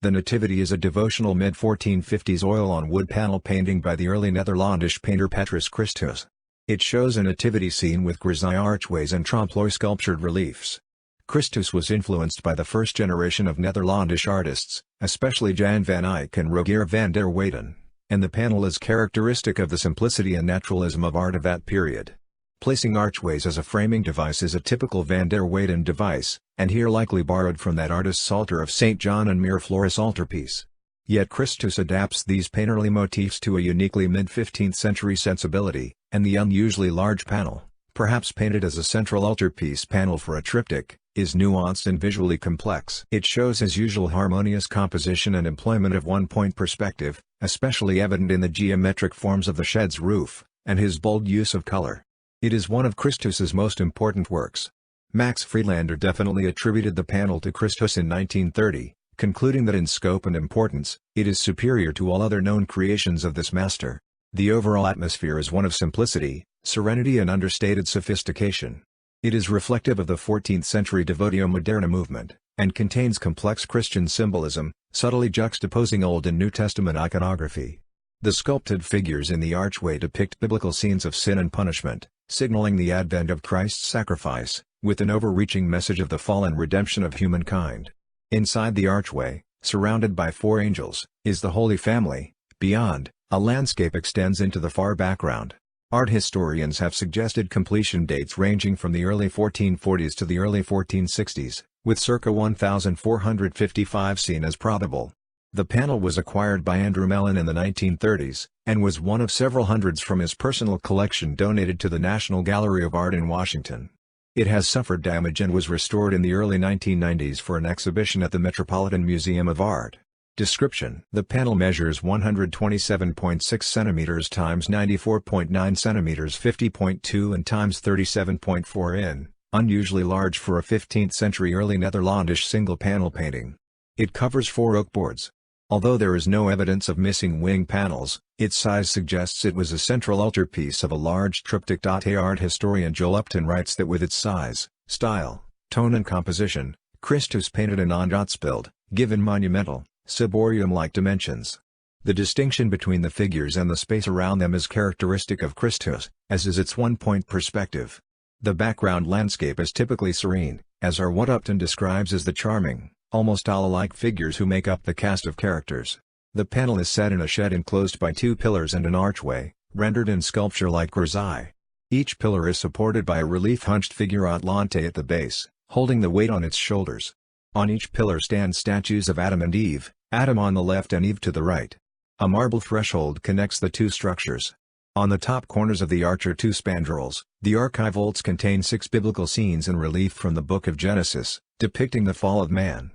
The Nativity is a devotional mid-1450s oil-on-wood panel painting by the early Netherlandish painter Petrus Christus. It shows a nativity scene with grisaille archways and trompe-l'oeil sculptured reliefs. Christus was influenced by the first generation of Netherlandish artists, especially Jan van Eyck and Rogier van der Weyden, and the panel is characteristic of the simplicity and naturalism of art of that period. Placing archways as a framing device is a typical van der Weyden device, and here likely borrowed from that artist's altar of St. John and Miraflores altarpiece. Yet Christus adapts these painterly motifs to a uniquely mid-15th century sensibility, and the unusually large panel, perhaps painted as a central altarpiece panel for a triptych, is nuanced and visually complex. It shows his usual harmonious composition and employment of one-point perspective, especially evident in the geometric forms of the shed's roof, and his bold use of color. It is one of Christus's most important works. Max Friedlander definitely attributed the panel to Christus in 1930, concluding that in scope and importance, it is superior to all other known creations of this master. The overall atmosphere is one of simplicity, serenity and understated sophistication. It is reflective of the 14th century Devotio Moderna movement, and contains complex Christian symbolism, subtly juxtaposing Old and New Testament iconography. The sculpted figures in the archway depict biblical scenes of sin and punishment, signaling the advent of Christ's sacrifice, with an overreaching message of the fall and redemption of humankind. Inside the archway, surrounded by four angels, is the Holy Family. Beyond, a landscape extends into the far background. Art historians have suggested completion dates ranging from the early 1440s to the early 1460s, with circa 1455 seen as probable. The panel was acquired by Andrew Mellon in the 1930s, and was one of several hundreds from his personal collection donated to the National Gallery of Art in Washington. It has suffered damage and was restored in the early 1990s for an exhibition at the Metropolitan Museum of Art. Description: the panel measures 127.6 cm x 94.9 cm 50.2 and x 37.4 in, unusually large for a 15th century early Netherlandish single-panel painting. It covers 4 oak boards. Although there is no evidence of missing wing panels, its size suggests it was a central altarpiece of a large triptych. Art historian Joel Upton writes that with its size, style, tone and composition, Christus painted a non-Gottesbild, given monumental, ciborium-like dimensions. The distinction between the figures and the space around them is characteristic of Christus, as is its one-point perspective. The background landscape is typically serene, as are what Upton describes as the charming, almost Allah-like figures who make up the cast of characters. The panel is set in a shed enclosed by 2 pillars and an archway, rendered in sculpture like grisaille. Each pillar is supported by a relief hunched figure atlante at the base, holding the weight on its shoulders. On each pillar stand statues of Adam and Eve, Adam on the left and Eve to the right. A marble threshold connects the 2 structures. On the top corners of the arch are 2 spandrels. The archivolts contain 6 biblical scenes in relief from the Book of Genesis, depicting the fall of man.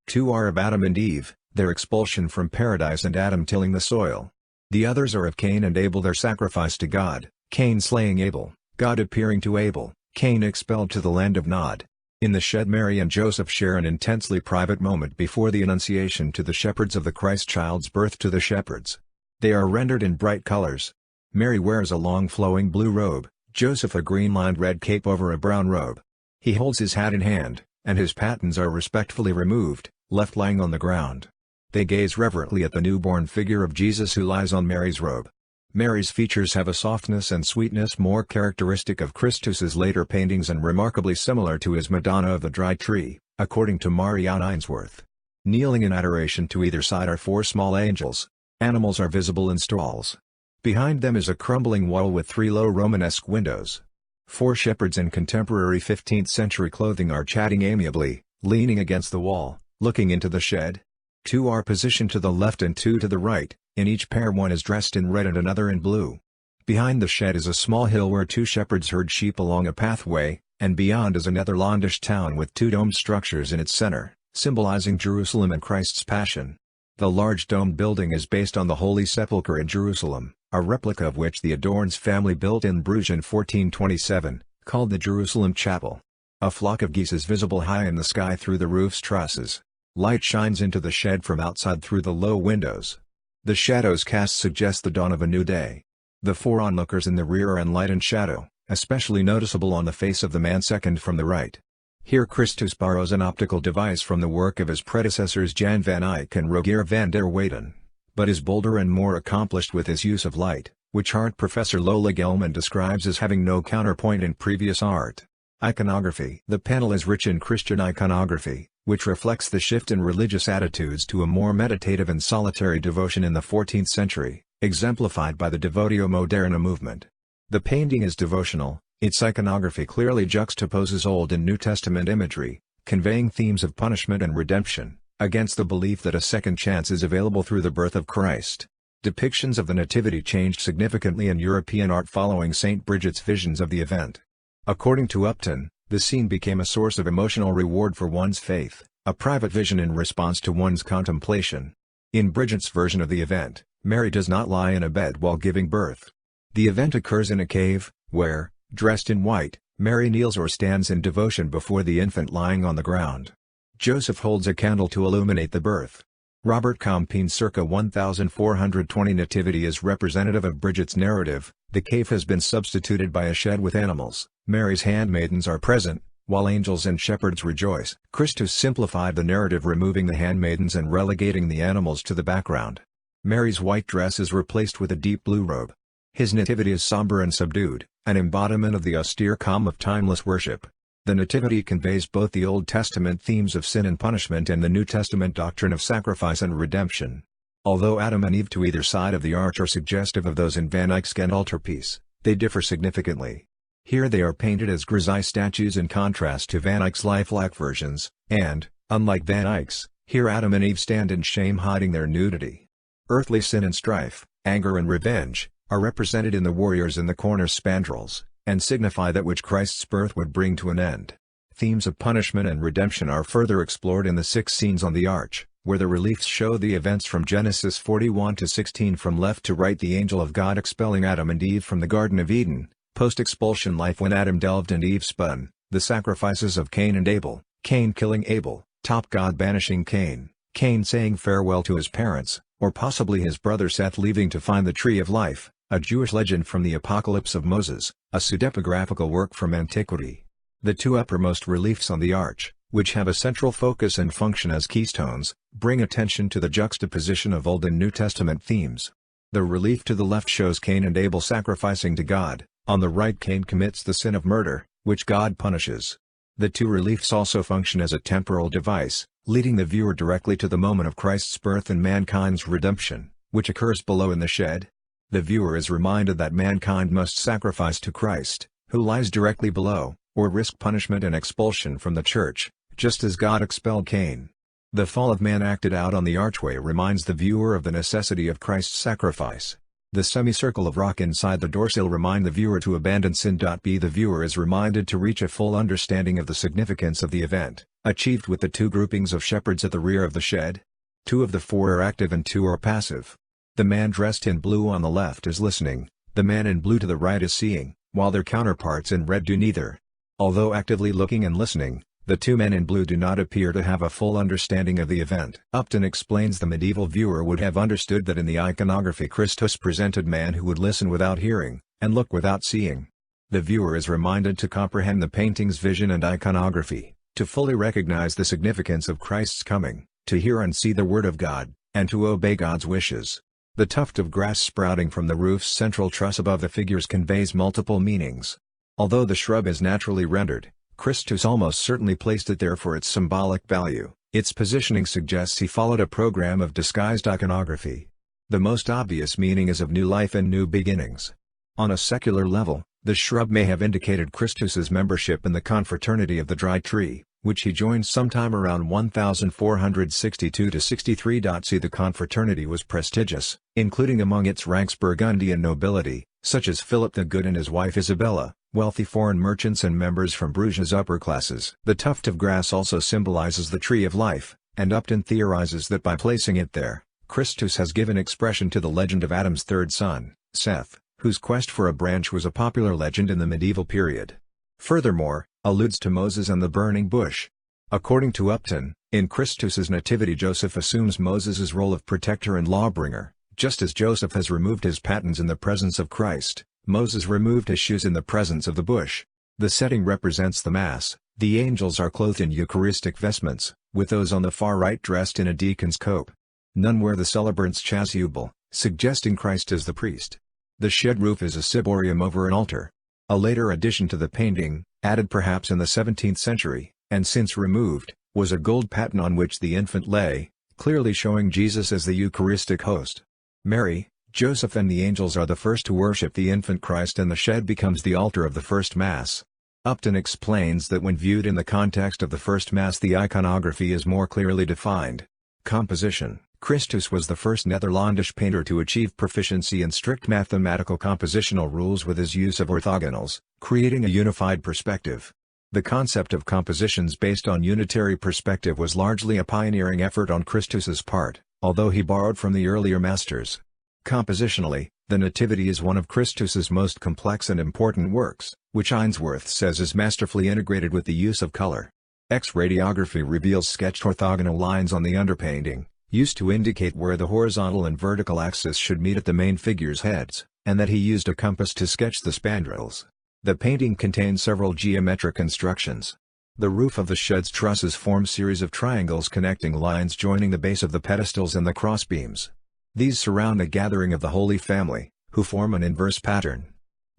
2 are of Adam and Eve, their expulsion from paradise and Adam tilling the soil. The others are of Cain and Abel, their sacrifice to God, Cain slaying Abel, God appearing to Abel, Cain expelled to the land of Nod. In the shed, Mary and Joseph share an intensely private moment before the Annunciation to the shepherds of the Christ child's birth to the shepherds. They are rendered in bright colors. Mary wears a long flowing blue robe, Joseph a green-lined red cape over a brown robe. He holds his hat in hand, and his pattens are respectfully removed, left lying on the ground. They gaze reverently at the newborn figure of Jesus who lies on Mary's robe. Mary's features have a softness and sweetness more characteristic of Christus's later paintings and remarkably similar to his Madonna of the Dry Tree, according to Marianne Ainsworth. Kneeling in adoration to either side are 4 small angels. Animals are visible in stalls. Behind them is a crumbling wall with 3 low Romanesque windows. 4 shepherds in contemporary 15th century clothing are chatting amiably, leaning against the wall, looking into the shed. 2 are positioned to the left and 2 to the right, in each pair one is dressed in red and another in blue. Behind the shed is a small hill where 2 shepherds herd sheep along a pathway, and beyond is a Netherlandish town with 2 domed structures in its center, symbolizing Jerusalem and Christ's Passion. The large domed building is based on the Holy Sepulchre in Jerusalem, a replica of which the Adorns family built in Bruges in 1427, called the Jerusalem Chapel. A flock of geese is visible high in the sky through the roof's trusses. Light shines into the shed from outside through the low windows. The shadows cast suggest the dawn of a new day. The 4 onlookers in the rear are in light and shadow, especially noticeable on the face of the man second from the right. Here Christus borrows an optical device from the work of his predecessors Jan van Eyck and Rogier van der Weyden, but is bolder and more accomplished with his use of light, which art professor Lola Gelman describes as having no counterpoint in previous art. Iconography. The panel is rich in Christian iconography, which reflects the shift in religious attitudes to a more meditative and solitary devotion in the 14th century, exemplified by the Devotio Moderna movement. The painting is devotional. Its iconography clearly juxtaposes Old and New Testament imagery, conveying themes of punishment and redemption, against the belief that a second chance is available through the birth of Christ. Depictions of the Nativity changed significantly in European art following St. Bridget's visions of the event. According to Upton, the scene became a source of emotional reward for one's faith, a private vision in response to one's contemplation. In Bridget's version of the event, Mary does not lie in a bed while giving birth. The event occurs in a cave, where, dressed in white, Mary kneels or stands in devotion before the infant lying on the ground. Joseph holds a candle to illuminate the birth. Robert Compine circa 1420. Nativity is representative of Bridget's narrative. The cave has been substituted by a shed with animals. Mary's handmaidens are present, while angels and shepherds rejoice. Christus simplified the narrative, removing the handmaidens and relegating the animals to the background. Mary's white dress is replaced with a deep blue robe. His nativity is somber and subdued, an embodiment of the austere calm of timeless worship. The Nativity conveys both the Old Testament themes of sin and punishment and the New Testament doctrine of sacrifice and redemption. Although Adam and Eve to either side of the arch are suggestive of those in Van Eyck's Ghent altarpiece, they differ significantly. Here they are painted as grisaille statues in contrast to Van Eyck's lifelike versions, and, unlike Van Eyck's, here Adam and Eve stand in shame, hiding their nudity. Earthly sin and strife, anger and revenge, are represented in the warriors in the corner spandrels, and signify that which Christ's birth would bring to an end. Themes of punishment and redemption are further explored in the 6 scenes on the arch, where the reliefs show the events from Genesis 41 to 16 from left to right. The angel of God expelling Adam and Eve from the Garden of Eden, post-expulsion life when Adam delved and Eve spun, the sacrifices of Cain and Abel, Cain killing Abel, top God banishing Cain, Cain saying farewell to his parents, or possibly his brother Seth leaving to find the tree of life, a Jewish legend from the Apocalypse of Moses, a pseudepigraphical work from antiquity. The 2 uppermost reliefs on the arch, which have a central focus and function as keystones, bring attention to the juxtaposition of Old and New Testament themes. The relief to the left shows Cain and Abel sacrificing to God, on the right Cain commits the sin of murder, which God punishes. The 2 reliefs also function as a temporal device, leading the viewer directly to the moment of Christ's birth and mankind's redemption, which occurs below in the shed. The viewer is reminded that mankind must sacrifice to Christ, who lies directly below, or risk punishment and expulsion from the church, just as God expelled Cain. The fall of man acted out on the archway reminds the viewer of the necessity of Christ's sacrifice. The semicircle of rock inside the doorsill remind the viewer to abandon sin. The viewer is reminded to reach a full understanding of the significance of the event, achieved with the 2 groupings of shepherds at the rear of the shed. 2 of the 4 are active and 2 are passive. The man dressed in blue on the left is listening, the man in blue to the right is seeing, while their counterparts in red do neither. Although actively looking and listening, the 2 men in blue do not appear to have a full understanding of the event. Upton explains the medieval viewer would have understood that in the iconography Christus presented man who would listen without hearing, and look without seeing. The viewer is reminded to comprehend the painting's vision and iconography, to fully recognize the significance of Christ's coming, to hear and see the Word of God, and to obey God's wishes. The tuft of grass sprouting from the roof's central truss above the figures conveys multiple meanings. Although the shrub is naturally rendered, Christus almost certainly placed it there for its symbolic value. Its positioning suggests he followed a program of disguised iconography. The most obvious meaning is of new life and new beginnings. On a secular level, the shrub may have indicated Christus's membership in the confraternity of the Dry Tree, which he joined sometime around 1462–63. See, the confraternity was prestigious, including among its ranks Burgundian nobility, such as Philip the Good and his wife Isabella, wealthy foreign merchants and members from Bruges' upper classes. The tuft of grass also symbolizes the tree of life, and Upton theorizes that by placing it there, Christus has given expression to the legend of Adam's 3rd son, Seth, whose quest for a branch was a popular legend in the medieval period. Furthermore, alludes to Moses and the burning bush. According to Upton, in Christus's nativity Joseph assumes Moses' role of protector and lawbringer. Just as Joseph has removed his pattens in the presence of Christ, Moses removed his shoes in the presence of the bush. The setting represents the Mass, The angels are clothed in Eucharistic vestments, with those on the far right dressed in a deacon's cope. None wear the celebrant's chasuble, suggesting Christ as the priest. The shed roof is a ciborium over an altar. A later addition to the painting, added perhaps in the 17th century, and since removed, was a gold paten on which the infant lay, clearly showing Jesus as the Eucharistic host. Mary, Joseph and the angels are the first to worship the infant Christ, and the shed becomes the altar of the first Mass. Upton explains that when viewed in the context of the first Mass, the iconography is more clearly defined. Composition. Christus was the first Netherlandish painter to achieve proficiency in strict mathematical compositional rules with his use of orthogonals, creating a unified perspective. The concept of compositions based on unitary perspective was largely a pioneering effort on Christus's part, although he borrowed from the earlier masters. Compositionally, the Nativity is one of Christus's most complex and important works, which Ainsworth says is masterfully integrated with the use of color. X-radiography reveals sketched orthogonal lines on the underpainting, used to indicate where the horizontal and vertical axis should meet at the main figure's heads, and that he used a compass to sketch the spandrels. The painting contains several geometric instructions. The roof of the shed's trusses form series of triangles connecting lines joining the base of the pedestals and the crossbeams. These surround a gathering of the Holy Family, who form an inverse pattern.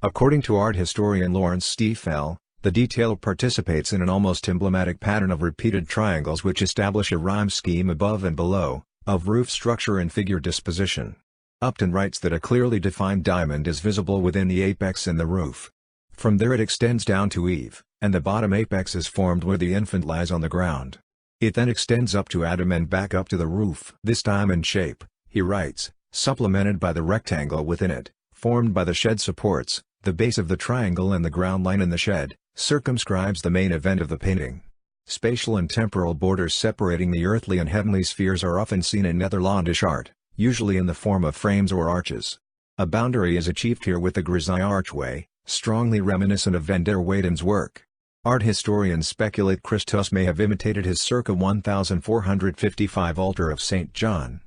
According to art historian Lawrence Stiefel, the detail participates in an almost emblematic pattern of repeated triangles which establish a rhyme scheme above and below, of roof structure and figure disposition. Upton writes that a clearly defined diamond is visible within the apex in the roof. From there it extends down to Eve, and the bottom apex is formed where the infant lies on the ground. It then extends up to Adam and back up to the roof. This diamond shape, he writes, supplemented by the rectangle within it, formed by the shed supports, the base of the triangle and the ground line in the shed, circumscribes the main event of the painting. Spatial and temporal borders separating the earthly and heavenly spheres are often seen in Netherlandish art, usually in the form of frames or arches. A boundary is achieved here with the grisaille archway, strongly reminiscent of van der Weyden's work. Art historians speculate Christus may have imitated his circa 1455 altar of St. John.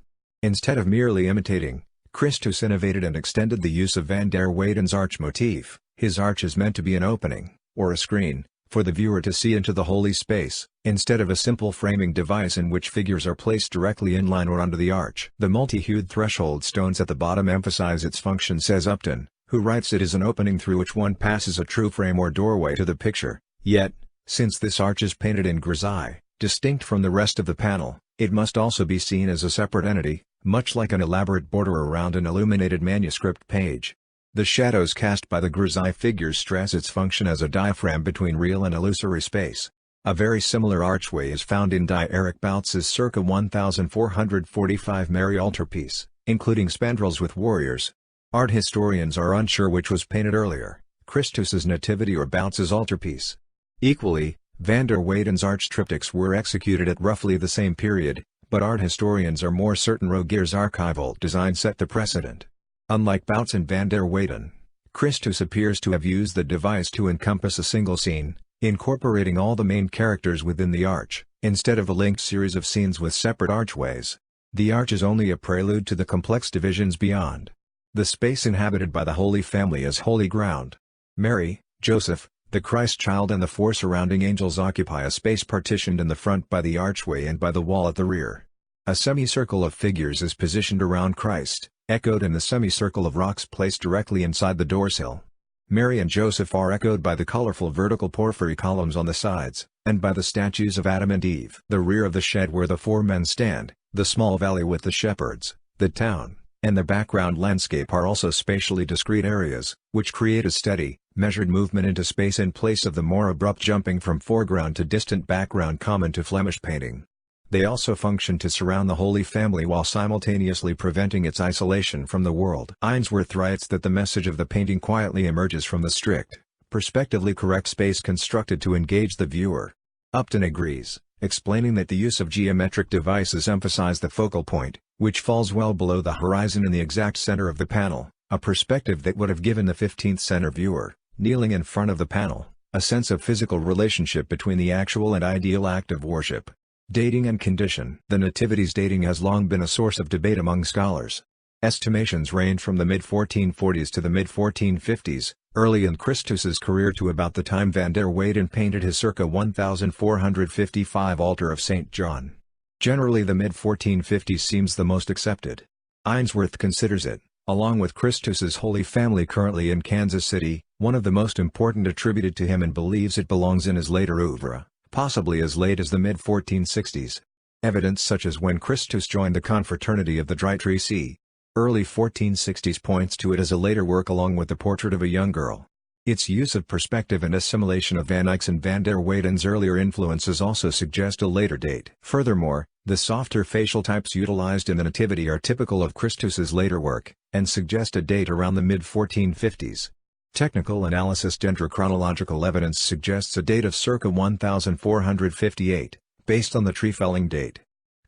Instead of merely imitating, Christus innovated and extended the use of van der Weyden's arch motif. His arch is meant to be an opening, or a screen, for the viewer to see into the holy space, instead of a simple framing device in which figures are placed directly in line or under the arch. The multi-hued threshold stones at the bottom emphasize its function, says Upton, who writes it is an opening through which one passes a true frame or doorway to the picture. Yet, since this arch is painted in grisaille, distinct from the rest of the panel, it must also be seen as a separate entity, much like an elaborate border around an illuminated manuscript page. The shadows cast by the grisaille figures stress its function as a diaphragm between real and illusory space. A very similar archway is found in Die Erich Boutz's circa 1445 Mary altarpiece, including spandrels with warriors. Art historians are unsure which was painted earlier, Christus's Nativity or Boutz's altarpiece. Equally, van der Weyden's arch triptychs were executed at roughly the same period, but art historians are more certain Roger's archival design set the precedent. Unlike Boutz and van der Weyden, Christus appears to have used the device to encompass a single scene, incorporating all the main characters within the arch, instead of a linked series of scenes with separate archways. The arch is only a prelude to the complex divisions beyond. The space inhabited by the Holy Family is holy ground. Mary, Joseph, the Christ child and the four surrounding angels occupy a space partitioned in the front by the archway and by the wall at the rear. A semicircle of figures is positioned around Christ, echoed in the semicircle of rocks placed directly inside the doorsill. Mary and Joseph are echoed by the colorful vertical porphyry columns on the sides, and by the statues of Adam and Eve. The rear of the shed where the four men stand, the small valley with the shepherds, the town, and the background landscape are also spatially discrete areas, which create a steady, measured movement into space in place of the more abrupt jumping from foreground to distant background common to Flemish painting. They also function to surround the Holy Family while simultaneously preventing its isolation from the world. Ainsworth writes that the message of the painting quietly emerges from the strict, perspectively correct space constructed to engage the viewer. Upton agrees, explaining that the use of geometric devices emphasize the focal point, which falls well below the horizon in the exact center of the panel, a perspective that would have given the 15th century viewer, kneeling in front of the panel, a sense of physical relationship between the actual and ideal act of worship. Dating and condition. The Nativity's dating has long been a source of debate among scholars. Estimations range from the mid-1440s to the mid-1450s, early in Christus's career to about the time van der Weyden painted his circa 1455 altar of St. John. Generally the mid-1450s seems the most accepted. Ainsworth considers it, along with Christus's Holy Family currently in Kansas City, one of the most important attributed to him and believes it belongs in his later oeuvre, possibly as late as the mid-1460s. Evidence such as when Christus joined the Confraternity of the Dry Tree c. early 1460s points to it as a later work along with the portrait of a young girl. Its use of perspective and assimilation of Van Eyck's and van der Weyden's earlier influences also suggest a later date. Furthermore, the softer facial types utilized in the Nativity are typical of Christus's later work, and suggest a date around the mid-1450s. Technical analysis dendrochronological evidence suggests a date of circa 1458, based on the tree felling date.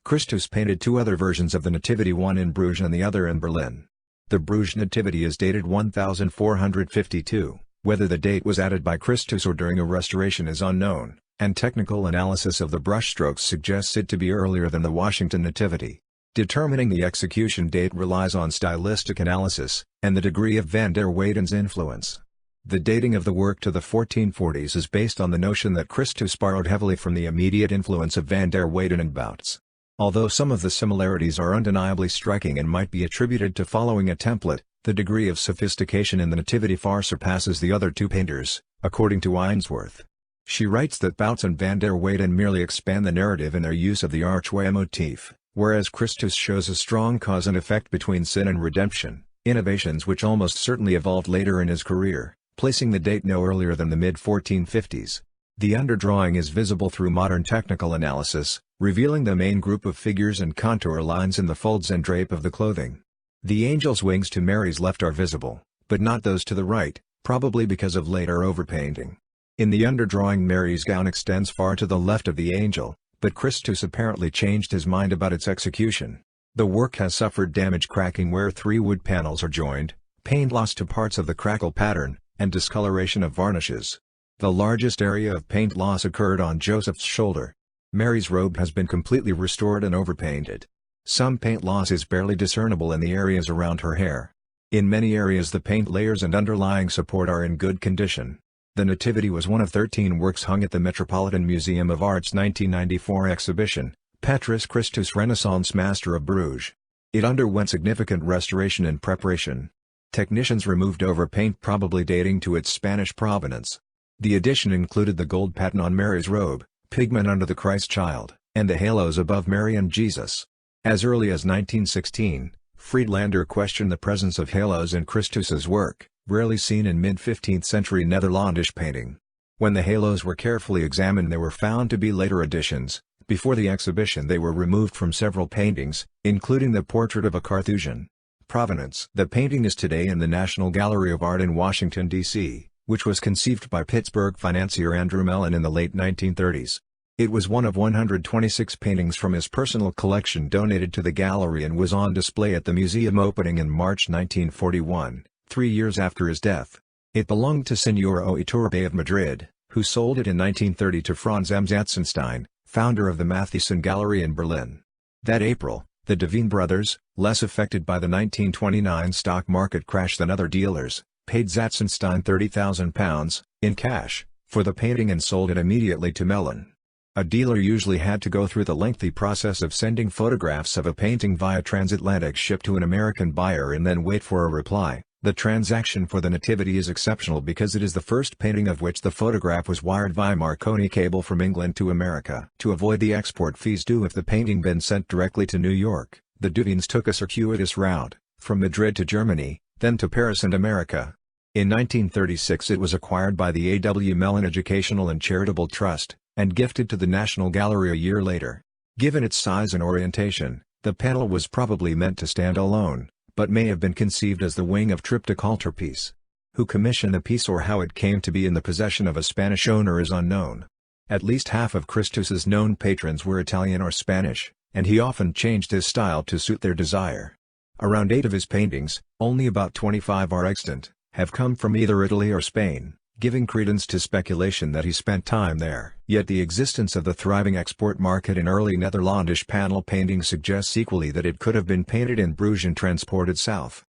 Christus painted two other versions of the Nativity, one in Bruges and the other in Berlin. The Bruges Nativity is dated 1452, whether the date was added by Christus or during a restoration is unknown, and technical analysis of the brushstrokes suggests it to be earlier than the Washington Nativity. Determining the execution date relies on stylistic analysis, and the degree of van der Weyden's influence. The dating of the work to the 1440s is based on the notion that Christus borrowed heavily from the immediate influence of van der Weyden and Boutz. Although some of the similarities are undeniably striking and might be attributed to following a template, the degree of sophistication in the Nativity far surpasses the other two painters, according to Ainsworth. She writes that Boutz and van der Weyden merely expand the narrative in their use of the archway motif, whereas Christus shows a strong cause and effect between sin and redemption, innovations which almost certainly evolved later in his career, placing the date no earlier than the mid-1450s. The underdrawing is visible through modern technical analysis, revealing the main group of figures and contour lines in the folds and drape of the clothing. The angel's wings to Mary's left are visible, but not those to the right, probably because of later overpainting. In the underdrawing, Mary's gown extends far to the left of the angel, but Christus apparently changed his mind about its execution. The work has suffered damage cracking where 3 wood panels are joined, paint loss to parts of the crackle pattern, and discoloration of varnishes. The largest area of paint loss occurred on Joseph's shoulder. Mary's robe has been completely restored and overpainted. Some paint loss is barely discernible in the areas around her hair. In many areas the paint layers and underlying support are in good condition. The Nativity was one of 13 works hung at the Metropolitan Museum of Art's 1994 exhibition, Petrus Christus Renaissance Master of Bruges. It underwent significant restoration and preparation. Technicians removed overpaint probably dating to its Spanish provenance. The addition included the gold pattern on Mary's robe, pigment under the Christ child, and the halos above Mary and Jesus. As early as 1916, Friedlander questioned the presence of halos in Christus's work, rarely seen in mid-15th century Netherlandish painting. When the halos were carefully examined they were found to be later additions. Before the exhibition they were removed from several paintings, including the portrait of a Carthusian. Provenance. The painting is today in the National Gallery of Art in Washington, D.C., which was conceived by Pittsburgh financier Andrew Mellon in the late 1930s. It was one of 126 paintings from his personal collection donated to the gallery and was on display at the museum opening in March 1941, 3 years after his death. It belonged to Signora Iturbe of Madrid, who sold it in 1930 to Franz M. Zatzenstein, founder of the Matheson Gallery in Berlin. That April, the Devine brothers, less affected by the 1929 stock market crash than other dealers, paid Zatzenstein £30,000, in cash, for the painting and sold it immediately to Mellon. A dealer usually had to go through the lengthy process of sending photographs of a painting via transatlantic ship to an American buyer and then wait for a reply. The transaction for the Nativity is exceptional because it is the first painting of which the photograph was wired via Marconi cable from England to America. To avoid the export fees due if the painting been sent directly to New York, the Devines took a circuitous route, from Madrid to Germany, then to Paris and America. In 1936 it was acquired by the A.W. Mellon Educational and Charitable Trust, and gifted to the National Gallery a year later. Given its size and orientation, the panel was probably meant to stand alone, but may have been conceived as the wing of triptych altarpiece. Who commissioned the piece or how it came to be in the possession of a Spanish owner is unknown. At least half of Christus's known patrons were Italian or Spanish, and he often changed his style to suit their desire. Around 8 of his paintings, only about 25 are extant, have come from either Italy or Spain. giving credence to speculation that he spent time there. Yet the existence of the thriving export market in early Netherlandish panel painting suggests equally that it could have been painted in Bruges and transported south.